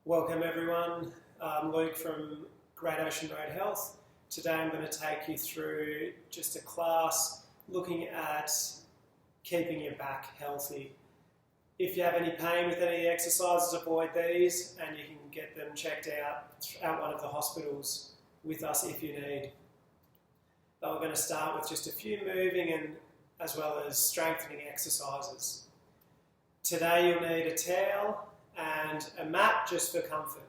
Welcome everyone, I'm Luke from Great Ocean Road Health. Today I'm going to take you through just a class looking at keeping your back healthy. If you have any pain with any of the exercises, avoid these and you can get them checked out at one of the hospitals with us if you need. But we're going to start with just a few moving and as well as strengthening exercises. Today you'll need a towel and a mat just for comfort.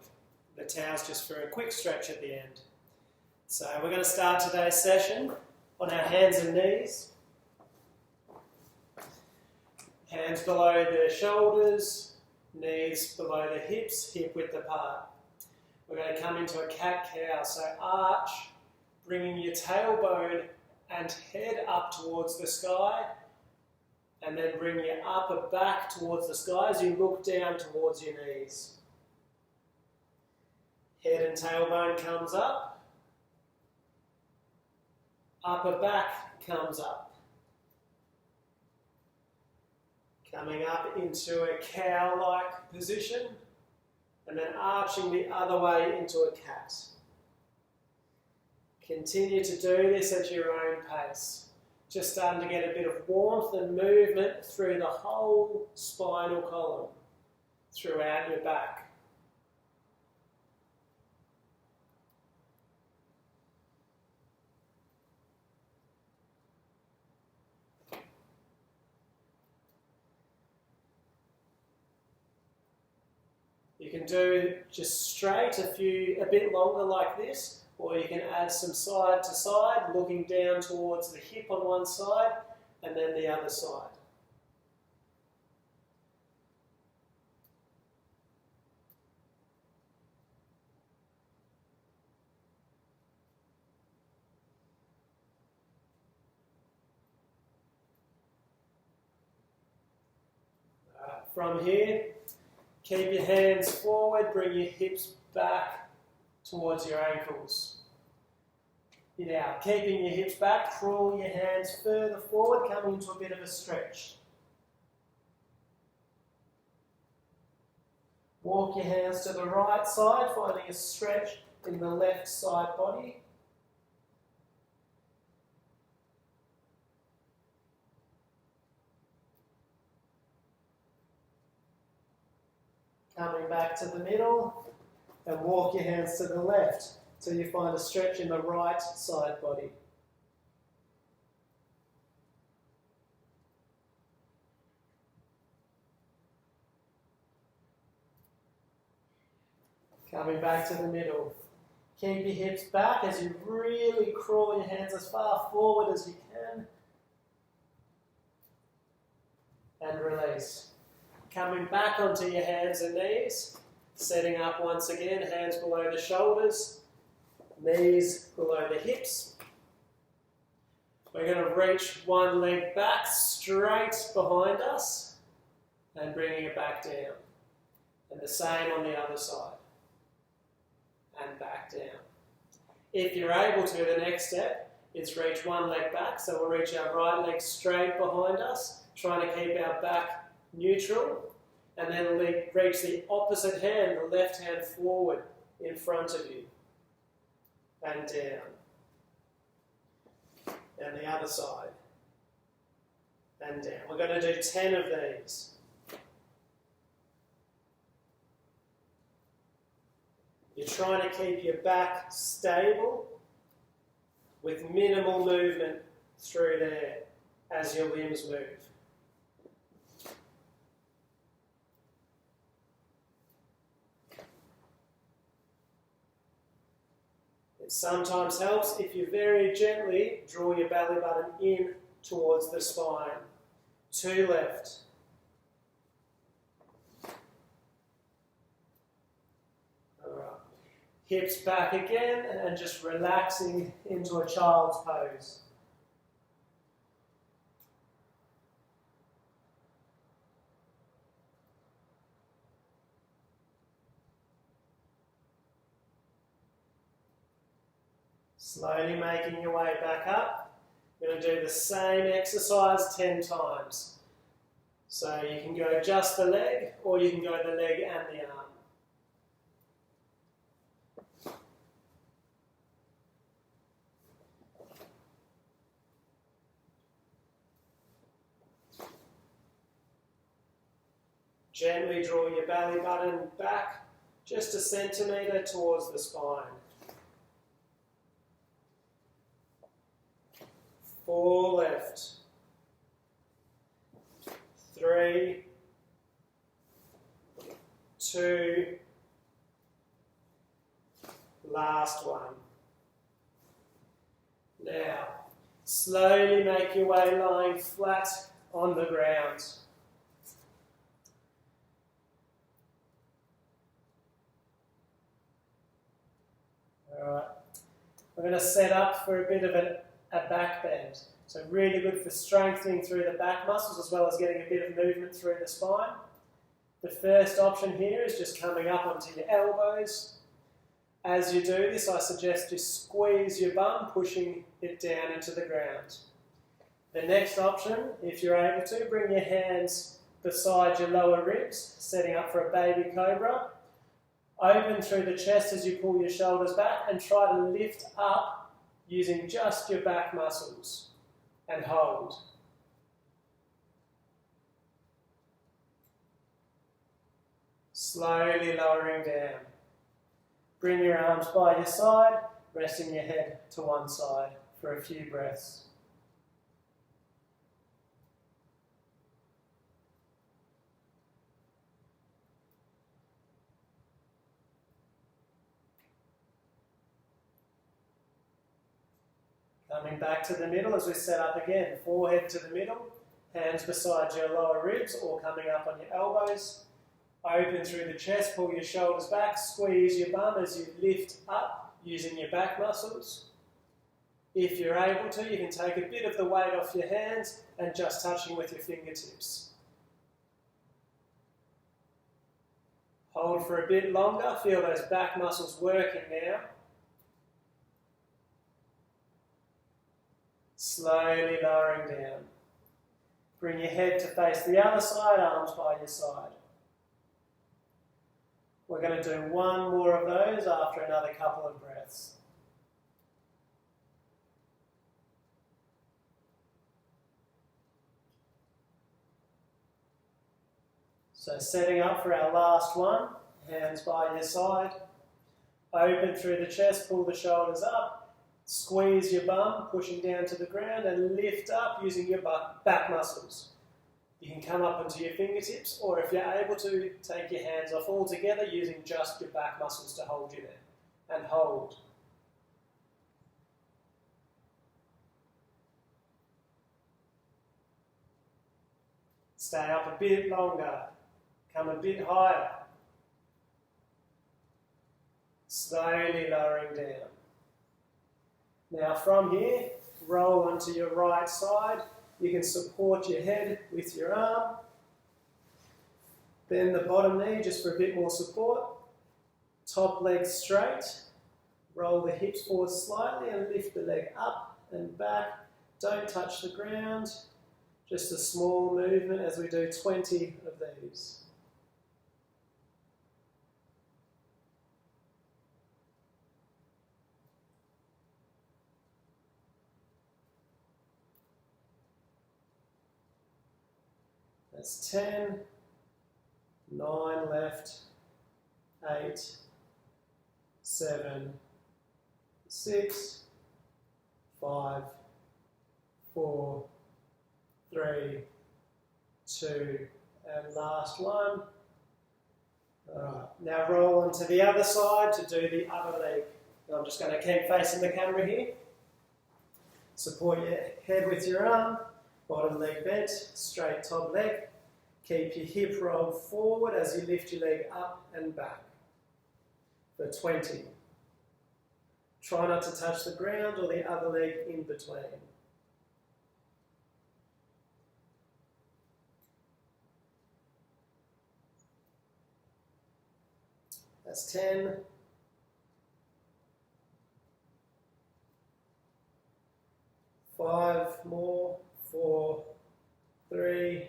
The towel's just for a quick stretch at the end. So we're going to start today's session on our hands and knees. Hands below the shoulders, knees below the hips, hip width apart. We're going to come into a cat-cow, so arch, bringing your tailbone and head up towards the sky, and then bring your upper back towards the sky as you look down towards your knees. Head and tailbone comes up, upper back comes up. Coming up into a cow-like position, and then arching the other way into a cat. Continue to do this at your own pace. Just starting to get a bit of warmth and movement through the whole spinal column, throughout your back. You can do just straight a bit longer like this, or you can add some side to side, looking down towards the hip on one side and then the other side. From here, keep your hands forward, bring your hips back towards your ankles. Now, keeping your hips back, crawl your hands further forward, coming into a bit of a stretch. Walk your hands to the right side, finding a stretch in the left side body. Coming back to the middle, and walk your hands to the left till you find a stretch in the right side body. Coming back to the middle. Keep your hips back as you really crawl your hands as far forward as you can. And release. Coming back onto your hands and knees. Setting up once again, hands below the shoulders, knees below the hips. We're going to reach one leg back straight behind us and bringing it back down. And the same on the other side. And back down. If you're able to, the next step is reach one leg back. So we'll reach our right leg straight behind us, trying to keep our back neutral. And then reach the opposite hand, the left hand forward in front of you. And down. And the other side. And down. We're going to do 10 of these. You're trying to keep your back stable with minimal movement through there as your limbs move. It sometimes helps if you very gently draw your belly button in towards the spine. 2 left. Alright. Hips back again and just relaxing into a child's pose. Slowly making your way back up. You're going to do the same exercise 10 times. So you can go just the leg, or you can go the leg and the arm. Gently draw your belly button back just a centimetre towards the spine. 4 left. 3, 2, last one. Now, slowly make your way lying flat on the ground. Alright, we're going to set up for a bit of a back bend. So really good for strengthening through the back muscles as well as getting a bit of movement through the spine. The first option here is just coming up onto your elbows. As you do this, I suggest you squeeze your bum, pushing it down into the ground. The next option, if you're able to, bring your hands beside your lower ribs, setting up for a baby cobra. Open through the chest as you pull your shoulders back and try to lift up using just your back muscles and hold. Slowly lowering down. Bring your arms by your side, resting your head to one side for a few breaths. Coming back to the middle as we set up again. Forehead to the middle, hands beside your lower ribs or coming up on your elbows. Open through the chest, pull your shoulders back, squeeze your bum as you lift up using your back muscles. If you're able to, you can take a bit of the weight off your hands and just touching with your fingertips. Hold for a bit longer, feel those back muscles working now. Slowly lowering down. Bring your head to face the other side, arms by your side. We're going to do one more of those after another couple of breaths. So setting up for our last one, hands by your side. Open through the chest, pull the shoulders up. Squeeze your bum, pushing down to the ground and lift up using your back muscles. You can come up onto your fingertips, or if you're able to, take your hands off altogether using just your back muscles to hold you there. And hold. Stay up a bit longer. Come a bit higher. Slowly lowering down. Now from here, roll onto your right side. You can support your head with your arm. Bend the bottom knee just for a bit more support. Top leg straight. Roll the hips forward slightly and lift the leg up and back. Don't touch the ground. Just a small movement as we do 20 of these. That's 10, 9 left, 8, 7, 6, 5, 4, 3, 2, and last one. Alright, now roll onto the other side to do the other leg. And I'm just going to keep facing the camera here. Support your head with your arm, bottom leg bent, straight top leg. Keep your hip rolled forward as you lift your leg up and back for 20. Try not to touch the ground or the other leg in between. That's 10. 5 more, 4, 3,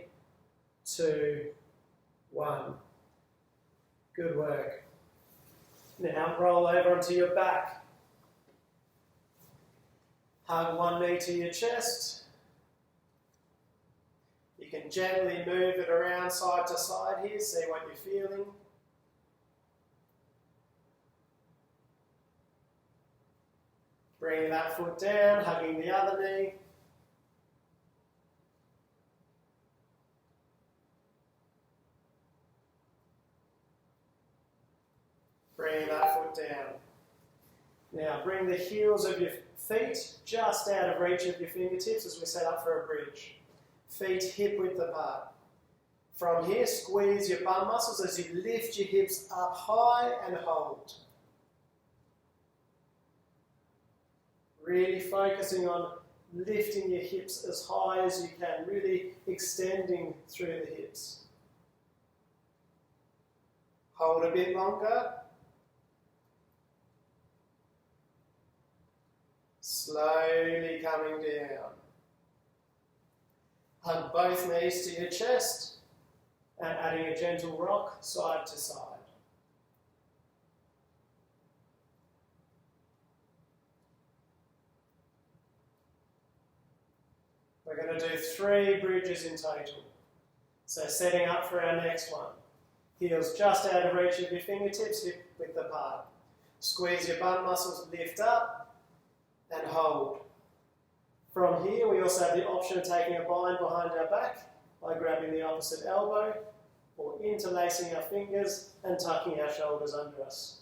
2, 1. Good work. Now roll over onto your back. Hug one knee to your chest. You can gently move it around side to side here, see what you're feeling. Bringing that foot down, hugging the other knee. Bringing that foot down. Now bring the heels of your feet just out of reach of your fingertips as we set up for a bridge. Feet hip width apart. From here, squeeze your bum muscles as you lift your hips up high and hold. Really focusing on lifting your hips as high as you can, really extending through the hips. Hold a bit longer. Slowly coming down. Hug both knees to your chest and adding a gentle rock side to side. We're going to do 3 bridges in total. So setting up for our next one. Heels just out of reach of your fingertips, hip width apart. Squeeze your bum muscles, lift up and hold. From here, we also have the option of taking a bind behind our back by grabbing the opposite elbow or interlacing our fingers and tucking our shoulders under us.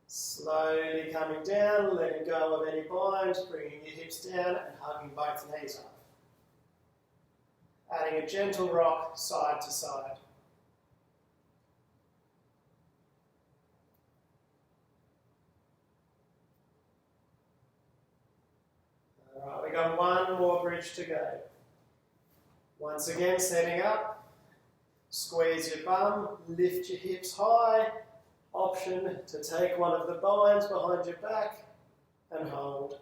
Slowly coming down, letting go of any bind, bringing your hips down and hugging both knees up. Adding a gentle rock side to side. Alright, we've got one more bridge to go. Once again, setting up. Squeeze your bum, lift your hips high. Option to take one of the binds behind your back and hold.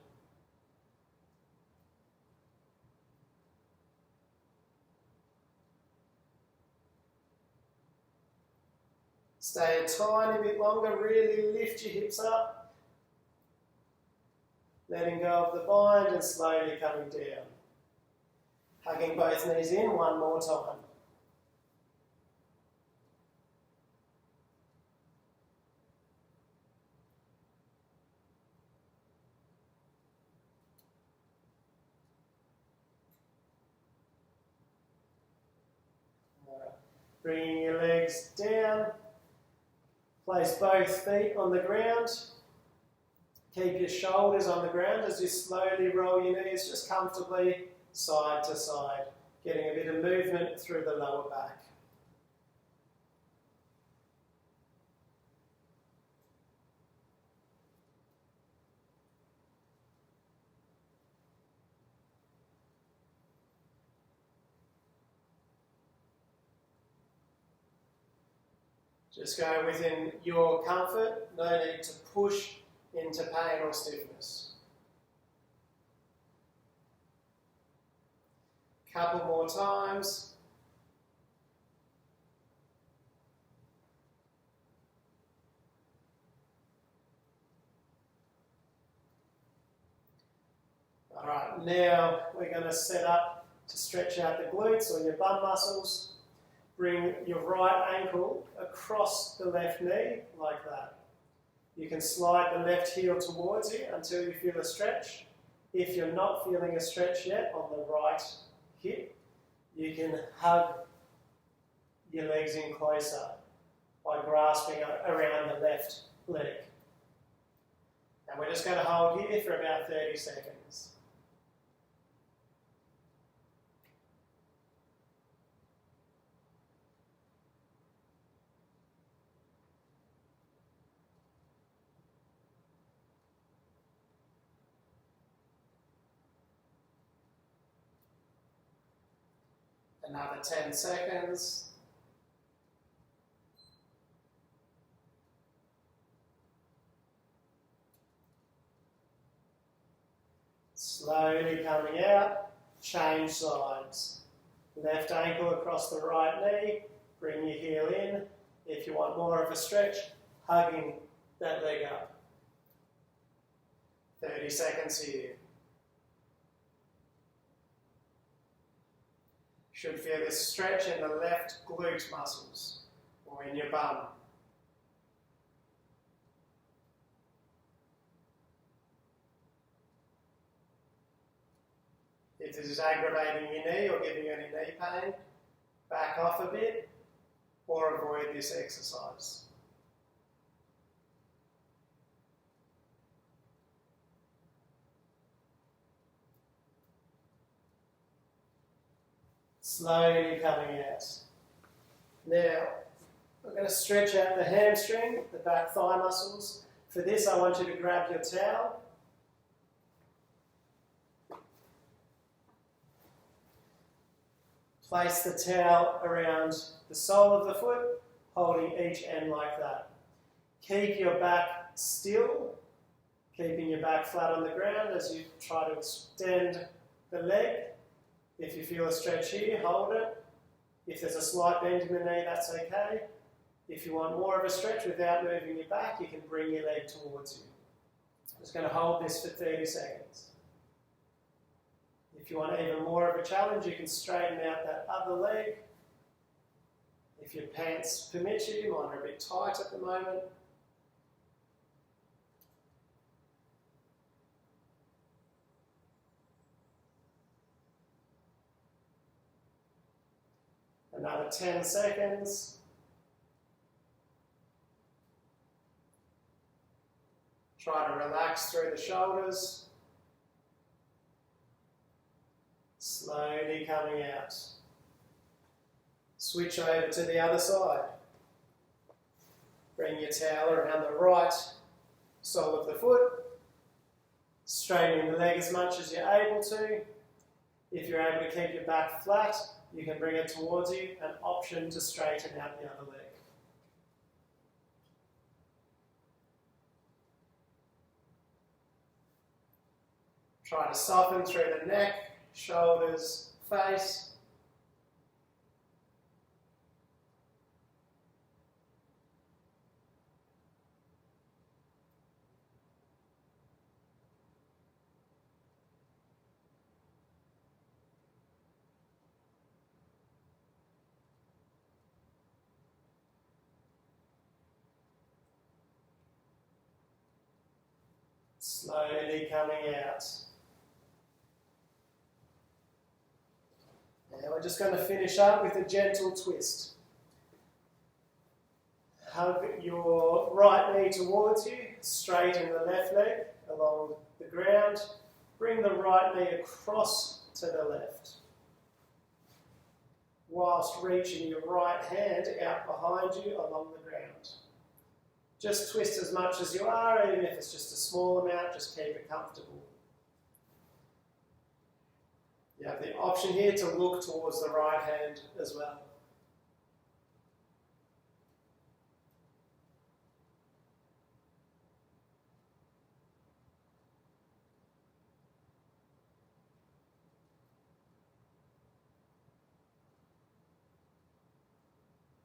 Stay a tiny bit longer, really lift your hips up. Letting go of the bind and slowly coming down. Hugging both knees in one more time. Bringing your legs down. Place both feet on the ground. Keep your shoulders on the ground as you slowly roll your knees just comfortably side to side, getting a bit of movement through the lower back. Just go within your comfort, no need to push into pain or stiffness. Couple more times. Alright, now we're going to set up to stretch out the glutes or your bum muscles. Bring your right ankle across the left knee like that. You can slide the left heel towards you until you feel a stretch. If you're not feeling a stretch yet on the right hip, you can hug your legs in closer by grasping around the left leg. And we're just going to hold here for about 30 seconds. Another 10 seconds. Slowly coming out, change sides. Left ankle across the right knee, bring your heel in, If you want more of a stretch, hugging that leg up. 30 seconds here. Should feel this stretch in the left glute muscles or in your bum. If this is aggravating your knee or giving you any knee pain, back off a bit or avoid this exercise. Slowly coming out. Now, I'm going to stretch out the hamstring, the back thigh muscles. For this, I want you to grab your towel. Place the towel around the sole of the foot, holding each end like that. Keep your back still, keeping your back flat on the ground as you try to extend the leg. If you feel a stretch here, hold it. If there's a slight bend in the knee, that's okay. If you want more of a stretch without moving your back, you can bring your leg towards you. I'm just going to hold this for 30 seconds. If you want even more of a challenge, you can straighten out that other leg. If your pants permit you, mine are a bit tight at the moment. Another 10 seconds. Try to relax through the shoulders. Slowly coming out. Switch over to the other side. Bring your towel around the right sole of the foot. Straightening the leg as much as you're able to. If you're able to keep your back flat, you can bring it towards you, an option to straighten out the other leg. Try to soften through the neck, shoulders, face. Slowly coming out. Now we're just going to finish up with a gentle twist. Hug your right knee towards you, straighten the left leg along the ground. Bring the right knee across to the left, whilst reaching your right hand out behind you along the ground. Just twist as much as you are, even if it's just a small amount, just keep it comfortable. You have the option here to look towards the right hand as well.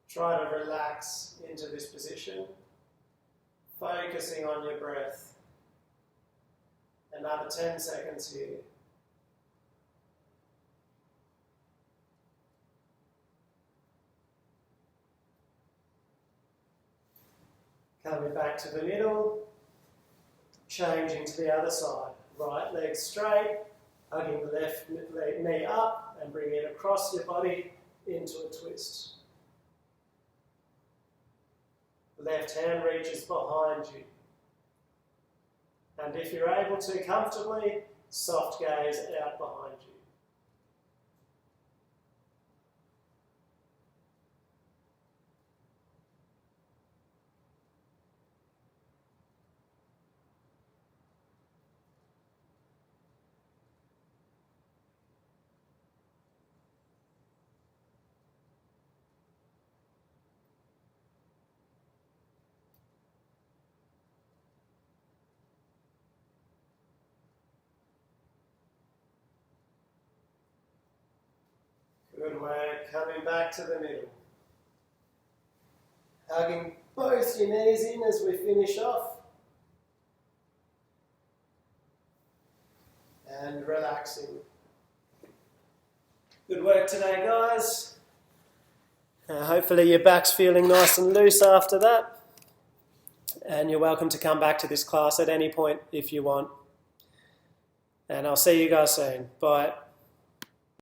Try to relax into this position, focusing on your breath. Another 10 seconds here. Coming back to the middle, changing to the other side. Right leg straight, hugging the left knee up and bringing it across your body into a twist. Left hand reaches behind you. And if you're able to comfortably, soft gaze out behind you. Good work. Coming back to the middle. Hugging both your knees in as we finish off. And relaxing. Good work today, guys. Hopefully your back's feeling nice and loose after that. And you're welcome to come back to this class at any point if you want. And I'll see you guys soon. Bye.